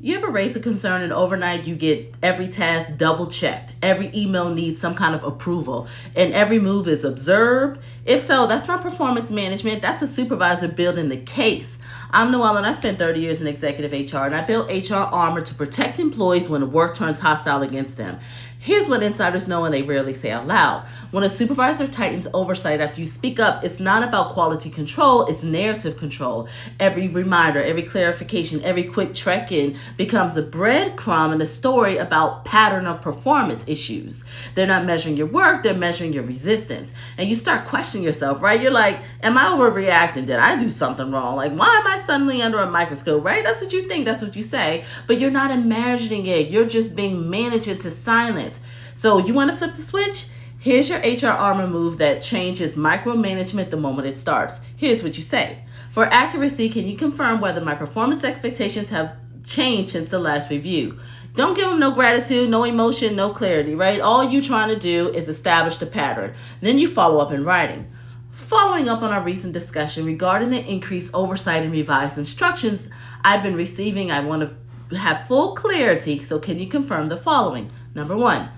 You ever raise a concern and overnight you get every task double checked? Every email needs some kind of approval and every move is observed? If so, that's not performance management. That's a supervisor building the case. I'm Noel and I spent 30 years in executive HR and I built HR armor to protect employees when the work turns hostile against them. Here's what insiders know and they rarely say out loud. When a supervisor tightens oversight after you speak up, it's not about quality control, it's narrative control. Every reminder, every clarification, every quick check-in becomes a breadcrumb in a story about pattern of performance issues. They're not measuring your work, they're measuring your resistance. And you start questioning yourself, right? You're like, am I overreacting? Did I do something wrong? Like, why am I suddenly under a microscope, right? That's what you think, that's what you say. But you're not imagining it. You're just being managed into silence. So you want to flip the switch? Here's your HR armor move that changes micromanagement the moment it starts. Here's what you say. For accuracy, can you confirm whether my performance expectations have changed since the last review? Don't give them no gratitude, no emotion, no clarity, right? All you're trying to do is establish the pattern. Then you follow up in writing. Following up on our recent discussion regarding the increased oversight and revised instructions I've been receiving, I want to have full clarity. So can you confirm the following? Number one,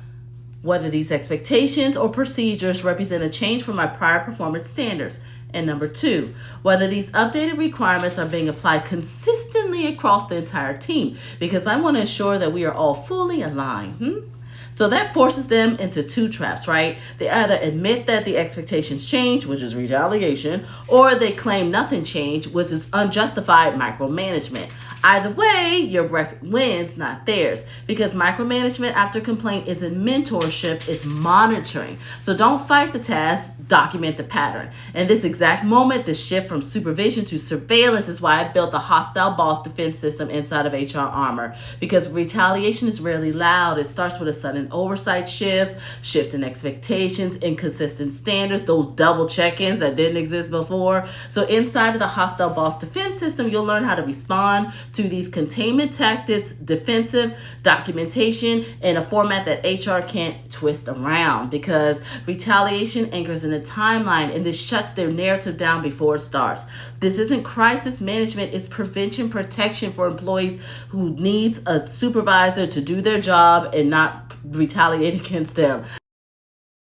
whether these expectations or procedures represent a change from my prior performance standards. And number two, whether these updated requirements are being applied consistently across the entire team, because I want to ensure that we are all fully aligned. So that forces them into two traps, right? They either admit that the expectations change, which is retaliation, or they claim nothing changed, which is unjustified micromanagement. Either way, your wins, not theirs, because micromanagement after complaint isn't mentorship, it's monitoring. So don't fight the task, document the pattern. And this exact moment, the shift from supervision to surveillance is why I built the hostile boss defense system inside of HR Armor, because retaliation is rarely loud. It starts with a sudden oversight shifts, shift in expectations, inconsistent standards, those double check-ins that didn't exist before. So inside of the hostile boss defense system, you'll learn how to respond to these containment tactics, defensive documentation in a format that HR can't twist around, because retaliation anchors in a timeline and this shuts their narrative down before it starts. This isn't crisis management, it's prevention protection for employees who needs a supervisor to do their job and not retaliate against them.